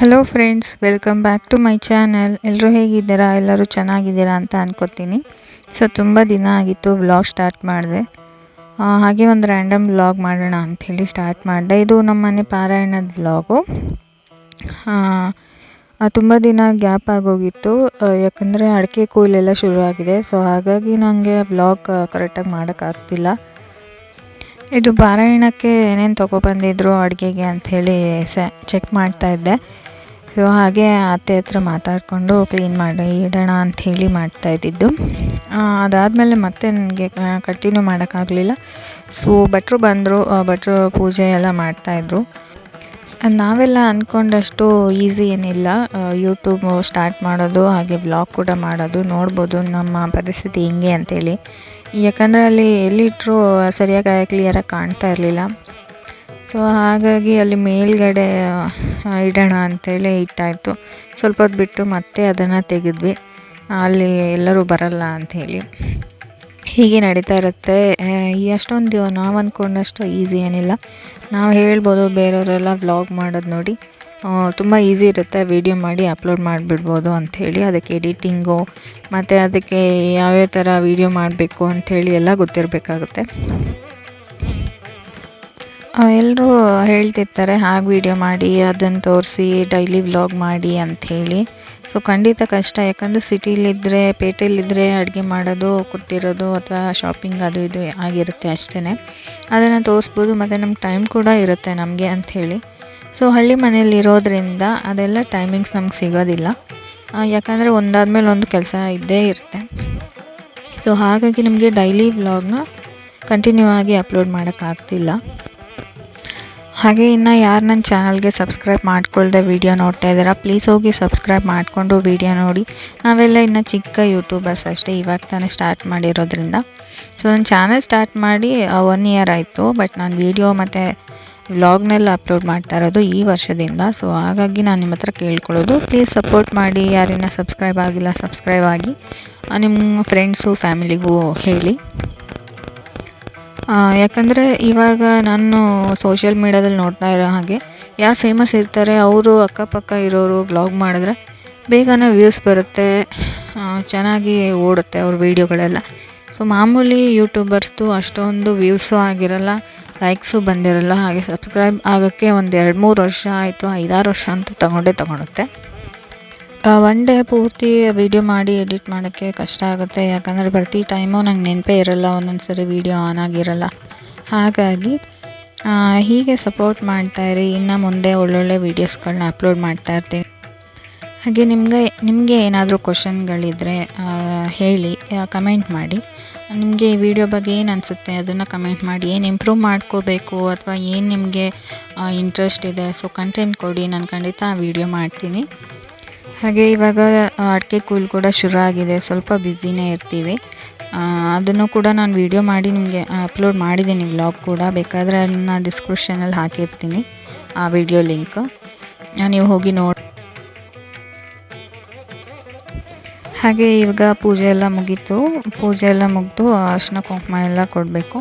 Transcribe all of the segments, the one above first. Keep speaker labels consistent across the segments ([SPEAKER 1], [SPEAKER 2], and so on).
[SPEAKER 1] Hello friends, welcome back to my channel. ಎಲ್ಲರೂ ಹೇಗಿದ್ದೀರಾ? ಎಲ್ಲರೂ ಚೆನ್ನಾಗಿದ್ದೀರಾ ಅಂತ ಅನ್ಕೋತೀನಿ. ಸೊ ತುಂಬ ದಿನ ಆಗಿತ್ತು ವ್ಲಾಗ್ ಸ್ಟಾರ್ಟ್ ಮಾಡಿದೆ. ಹಾಗೆ ಒಂದು ರ್ಯಾಂಡಮ್ ವ್ಲಾಗ್ ಮಾಡೋಣ ಅಂಥೇಳಿ ಸ್ಟಾರ್ಟ್ ಮಾಡಿದೆ. ಇದು ನಮ್ಮ ಮನೆ ಪಾರಾಯಣದ ವ್ಲಾಗು. ತುಂಬ ದಿನ ಗ್ಯಾಪ್ ಆಗೋಗಿತ್ತು, ಯಾಕಂದರೆ ಅಡಿಕೆ ಕೊಯ್ಲೆಲ್ಲ ಶುರುವಾಗಿದೆ. ಸೊ ಹಾಗಾಗಿ ನನಗೆ ವ್ಲಾಗ್ ಕರೆಕ್ಟಾಗಿ ಮಾಡೋಕ್ಕಾಗ್ತಿಲ್ಲ. ಇದು ಪಾರಾಯಣಕ್ಕೆ ಏನೇನು ತೊಗೊಬಂದಿದ್ರು ಅಡುಗೆಗೆ ಅಂಥೇಳಿ ಚೆಕ್ ಮಾಡ್ತಾಯಿದ್ದೆ. ಸೊ ಹಾಗೆ ಅತ್ತೆ ಹತ್ರ ಮಾತಾಡಿಕೊಂಡು ಕ್ಲೀನ್ ಮಾಡಿ ಇಡೋಣ ಅಂಥೇಳಿ ಮಾಡ್ತಾಯಿದ್ದಿದ್ದು. ಅದಾದಮೇಲೆ ಮತ್ತೆ ನನಗೆ ಕಂಟಿನ್ಯೂ ಮಾಡೋಕ್ಕಾಗಲಿಲ್ಲ. ಸೊ ಭಟ್ರು ಬಂದರು, ಭಟ್ರು ಪೂಜೆ ಎಲ್ಲ ಮಾಡ್ತಾಯಿದ್ರು. ನಾವೆಲ್ಲ ಅಂದ್ಕೊಂಡಷ್ಟು ಈಸಿ ಏನಿಲ್ಲ ಯೂಟ್ಯೂಬ್ ಸ್ಟಾರ್ಟ್ ಮಾಡೋದು, ಹಾಗೆ ವ್ಲಾಗ್ ಕೂಡ ಮಾಡೋದು. ನೋಡ್ಬೋದು ನಮ್ಮ ಪರಿಸ್ಥಿತಿ ಹಿಂಗೆ ಅಂಥೇಳಿ. ಯಾಕಂದರೆ ಅಲ್ಲಿ ಎಲ್ಲಿಟ್ಟರೂ ಸರಿಯಾಗಿ ಕ್ಲಿಯರಾಗಿ ಕಾಣ್ತಾ ಇರಲಿಲ್ಲ. ಸೊ ಹಾಗಾಗಿ ಅಲ್ಲಿ ಮೇಲ್ಗಡೆ ಇಡೋಣ ಅಂಥೇಳಿ ಇಟ್ಟಾಯಿತು. ಸ್ವಲ್ಪ ಹೊತ್ತು ಬಿಟ್ಟು ಮತ್ತೆ ಅದನ್ನು ತೆಗೆದ್ವಿ, ಅಲ್ಲಿ ಎಲ್ಲರೂ ಬರಲ್ಲ ಅಂಥೇಳಿ. ಹೀಗೆ ನಡೀತಾ ಇರುತ್ತೆ. ಅಷ್ಟೊಂದು ನಾವು ಅಂದ್ಕೊಂಡಷ್ಟು ಈಸಿ ಏನಿಲ್ಲ. ನಾವು ಹೇಳ್ಬೋದು ಬೇರೆಯವರೆಲ್ಲ ವ್ಲಾಗ್ ಮಾಡೋದು ನೋಡಿ ತುಂಬ ಈಸಿ ಇರುತ್ತೆ, ವೀಡಿಯೋ ಮಾಡಿ ಅಪ್ಲೋಡ್ ಮಾಡಿಬಿಡ್ಬೋದು ಅಂಥೇಳಿ. ಅದಕ್ಕೆ ಎಡಿಟಿಂಗು ಮತ್ತು ಅದಕ್ಕೆ ಯಾವ್ಯಾವ ಥರ ವೀಡಿಯೋ ಮಾಡಬೇಕು ಅಂಥೇಳಿ ಎಲ್ಲ ಗೊತ್ತಿರಬೇಕಾಗುತ್ತೆ. ಎಲ್ಲರೂ ಹೇಳ್ತಿರ್ತಾರೆ ಹಾಗೆ ವೀಡಿಯೋ ಮಾಡಿ ಅದನ್ನು ತೋರಿಸಿ ಡೈಲಿ ವ್ಲಾಗ್ ಮಾಡಿ ಅಂಥೇಳಿ. ಸೊ ಖಂಡಿತ ಕಷ್ಟ, ಯಾಕಂದರೆ ಸಿಟಿಲಿದ್ದರೆ ಪೇಟೆಯಲ್ಲಿದ್ದರೆ ಅಡುಗೆ ಮಾಡೋದು, ಕೂತಿರೋದು ಅಥವಾ ಶಾಪಿಂಗ್ ಅದು ಇದು ಆಗಿರುತ್ತೆ ಅಷ್ಟೇ. ಅದನ್ನು ತೋರಿಸ್ಬೋದು ಮತ್ತು ನಮ್ಗೆ ಟೈಮ್ ಕೂಡ ಇರುತ್ತೆ ನಮಗೆ ಅಂಥೇಳಿ. ಸೊ ಹಳ್ಳಿ ಮನೇಲಿ ಇರೋದ್ರಿಂದ ಅದೆಲ್ಲ ಟೈಮಿಂಗ್ಸ್ ನಮ್ಗೆ ಸಿಗೋದಿಲ್ಲ, ಯಾಕಂದರೆ ಒಂದಾದ್ಮೇಲೆ ಒಂದು ಕೆಲಸ ಇದ್ದೇ ಇರುತ್ತೆ. ಸೊ ಹಾಗಾಗಿ ನಮಗೆ ಡೈಲಿ ವ್ಲಾಗ್ನ ಕಂಟಿನ್ಯೂ ಆಗಿ ಅಪ್ಲೋಡ್ ಮಾಡೋಕ್ಕಾಗ್ತಿಲ್ಲ. ಹಾಗೆ ಇನ್ನು ಯಾರು ನನ್ನ ಚಾನಲ್ಗೆ ಸಬ್ಸ್ಕ್ರೈಬ್ ಮಾಡ್ಕೊಳ್ದೆ ವೀಡಿಯೋ ನೋಡ್ತಾ ಇದ್ದೀರಾ, ಪ್ಲೀಸ್ ಹೋಗಿ ಸಬ್ಸ್ಕ್ರೈಬ್ ಮಾಡಿಕೊಂಡು ವೀಡಿಯೋ ನೋಡಿ. ನಾವೆಲ್ಲ ಇನ್ನು ಚಿಕ್ಕ ಯೂಟ್ಯೂಬರ್ಸ್ ಅಷ್ಟೇ, ಇವಾಗ ತಾನೇ ಸ್ಟಾರ್ಟ್ ಮಾಡಿರೋದ್ರಿಂದ. ಸೊ ನನ್ನ ಚಾನಲ್ ಸ್ಟಾರ್ಟ್ ಮಾಡಿ 1 ಇಯರ್ ಆಯಿತು, ಬಟ್ ನಾನು ವೀಡಿಯೋ ಮತ್ತು ವ್ಲಾಗ್ನೆಲ್ಲ ಅಪ್ಲೋಡ್ ಮಾಡ್ತಾ ಇರೋದು ಈ ವರ್ಷದಿಂದ. ಸೊ ಹಾಗಾಗಿ ನಾನು ನಿಮ್ಮ ಹತ್ರ ಕೇಳ್ಕೊಳ್ಳೋದು, ಪ್ಲೀಸ್ ಸಪೋರ್ಟ್ ಮಾಡಿ. ಯಾರಿನ್ನ ಸಬ್ಸ್ಕ್ರೈಬ್ ಆಗಿಲ್ಲ ಸಬ್ಸ್ಕ್ರೈಬ್ ಆಗಿ, ನಿಮ್ಮ ಫ್ರೆಂಡ್ಸು ಫ್ಯಾಮಿಲಿಗೂ ಹೇಳಿ. ಯಾಕಂದರೆ ಇವಾಗ ನಾನು ಸೋಷಿಯಲ್ ಮೀಡ್ಯಾದಲ್ಲಿ ನೋಡ್ತಾ ಇರೋ ಹಾಗೆ ಯಾರು ಫೇಮಸ್ ಇರ್ತಾರೆ ಅವರು ಅಕ್ಕಪಕ್ಕ ಇರೋರು ವ್ಲಾಗ್ ಮಾಡಿದ್ರೆ ಬೇಗನೆ ವ್ಯೂಸ್ ಬರುತ್ತೆ, ಚೆನ್ನಾಗಿ ಓಡುತ್ತೆ ಅವ್ರ ವೀಡಿಯೋಗಳೆಲ್ಲ. ಸೊ ಮಾಮೂಲಿ ಯೂಟ್ಯೂಬರ್ಸ್ದು ಅಷ್ಟೊಂದು ವ್ಯೂಸು ಆಗಿರಲ್ಲ, ಲೈಕ್ಸು ಬಂದಿರಲ್ಲ. ಹಾಗೆ ಸಬ್ಸ್ಕ್ರೈಬ್ ಆಗೋಕ್ಕೆ ಒಂದು 2-3 ವರ್ಷ ಆಯಿತು, 5-6 ವರ್ಷ ಅಂತೂ ತಗೊಳುತ್ತೆ. ಒನ್ ಡೇ ಪೂರ್ತಿ ವೀಡಿಯೋ ಮಾಡಿ ಎಡಿಟ್ ಮಾಡೋಕ್ಕೆ ಕಷ್ಟ ಆಗುತ್ತೆ, ಯಾಕಂದರೆ ಪ್ರತಿ ಟೈಮು ನಂಗೆ ನೆನಪೇ ಇರಲ್ಲ, ಒಂದೊಂದು ಸರಿ ವೀಡಿಯೋ ಆನ್ ಆಗಿರಲ್ಲ. ಹಾಗಾಗಿ ಹೀಗೆ ಸಪೋರ್ಟ್ ಮಾಡ್ತಾಯಿರಿ. ಇನ್ನು ಮುಂದೆ ಒಳ್ಳೊಳ್ಳೆ ವೀಡಿಯೋಸ್ಗಳನ್ನ ಅಪ್ಲೋಡ್ ಮಾಡ್ತಾಯಿರ್ತೀನಿ. ಹಾಗೆ ನಿಮಗೆ ಏನಾದರೂ ಕ್ವಶನ್ಗಳಿದ್ದರೆ ಹೇಳಿ, ಕಮೆಂಟ್ ಮಾಡಿ. ನಿಮಗೆ ಈ ವಿಡಿಯೋ ಬಗ್ಗೆ ಏನು ಅನಿಸುತ್ತೆ ಅದನ್ನು ಕಮೆಂಟ್ ಮಾಡಿ. ಏನು ಇಂಪ್ರೂವ್ ಮಾಡ್ಕೋಬೇಕು ಅಥವಾ ಏನು ನಿಮಗೆ ಇಂಟ್ರೆಸ್ಟ್ ಇದೆ, ಸೊ ಕಂಟೆಂಟ್ ಕೊಡಿ, ನಾನು ಖಂಡಿತ ಆ ವಿಡಿಯೋ ಮಾಡ್ತೀನಿ. ಹಾಗೆ ಇವಾಗ ಅಡಿಕೆ ಕೊಯ್ಲು ಕೂಡ ಶುರು ಆಗಿದೆ, ಸ್ವಲ್ಪ ಬ್ಯುಸಿನೇ ಇರ್ತೀವಿ. ಅದನ್ನು ಕೂಡ ನಾನು ವೀಡಿಯೋ ಮಾಡಿ ನಿಮಗೆ ಅಪ್ಲೋಡ್ ಮಾಡಿದ್ದೀನಿ, ವ್ಲಾಗ್ ಕೂಡ. ಬೇಕಾದರೆ ಅದನ್ನು ಡಿಸ್ಕ್ರಿಪ್ಷನಲ್ಲಿ ಹಾಕಿರ್ತೀನಿ ಆ ವಿಡಿಯೋ ಲಿಂಕ್, ನೀವು ಹೋಗಿ ನೋಡಿ. ಹಾಗೆ ಇವಾಗ ಪೂಜೆ ಎಲ್ಲ ಮುಗಿದು ಅರಿಶಿನ ಕುಂಕುಮ ಎಲ್ಲ ಕೊಡಬೇಕು.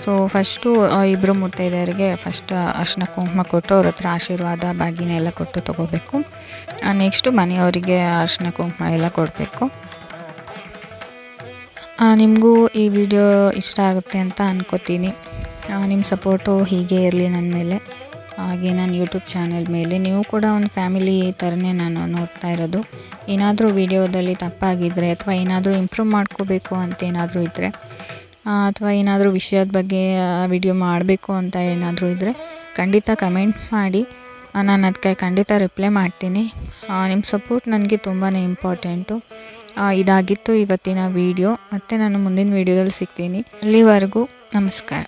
[SPEAKER 1] ಸೊ ಫಸ್ಟು ಇಬ್ಬರು ಮುತ್ತೈದೆಯರಿಗೆ ಫಸ್ಟ್ ಅರಿಶಿನ ಕುಂಕುಮ ಕೊಟ್ಟು ಅವ್ರ ಹತ್ರ ಆಶೀರ್ವಾದ ಬಾಗಿನ ಎಲ್ಲ ಕೊಟ್ಟು ತೊಗೋಬೇಕು. ನೆಕ್ಸ್ಟು ಮನೆಯವರಿಗೆ ಅರಿಶಿನ ಕುಂಕುಮ ಎಲ್ಲ ಕೊಡಬೇಕು. ನಿಮಗೂ ಈ ವಿಡಿಯೋ ಇಷ್ಟ ಆಗುತ್ತೆ ಅಂತ ಅನ್ಕೋತೀನಿ. ನಿಮ್ಮ ಸಪೋರ್ಟು ಹೀಗೆ ಇರಲಿ ನನ್ನ ಮೇಲೆ, ಹಾಗೆ ನನ್ನ ಯೂಟ್ಯೂಬ್ ಚಾನಲ್ ಮೇಲೆ. ನೀವು ಕೂಡ ಒಂದು ಫ್ಯಾಮಿಲಿ ಥರನೇ ನಾನು ನೋಡ್ತಾ ಇರೋದು. ಏನಾದರೂ ವಿಡಿಯೋದಲ್ಲಿ ತಪ್ಪಾಗಿದ್ದರೆ ಅಥವಾ ಏನಾದರೂ ಇಂಪ್ರೂವ್ ಮಾಡ್ಕೋಬೇಕು ಅಂತ ಏನಾದರೂ ಇದ್ದರೆ, ಅಥವಾ ಏನಾದರೂ ವಿಷಯದ ಬಗ್ಗೆ ವಿಡಿಯೋ ಮಾಡಬೇಕು ಅಂತ ಏನಾದರೂ ಇದ್ದರೆ ಖಂಡಿತ ಕಮೆಂಟ್ ಮಾಡಿ, ನಾನು ಅದಕ್ಕೆ ಖಂಡಿತ ರಿಪ್ಲೈ ಮಾಡ್ತೀನಿ. ನಿಮ್ಮ ಸಪೋರ್ಟ್ ನನಗೆ ತುಂಬಾ ಇಂಪಾರ್ಟೆಂಟು. ಇದಾಗಿತ್ತು ಇವತ್ತಿನ ವಿಡಿಯೋ. ಮತ್ತು ನಾನು ಮುಂದಿನ ವಿಡಿಯೋದಲ್ಲಿ ಸಿಗ್ತೀನಿ. ಅಲ್ಲಿವರೆಗೂ ನಮಸ್ಕಾರ.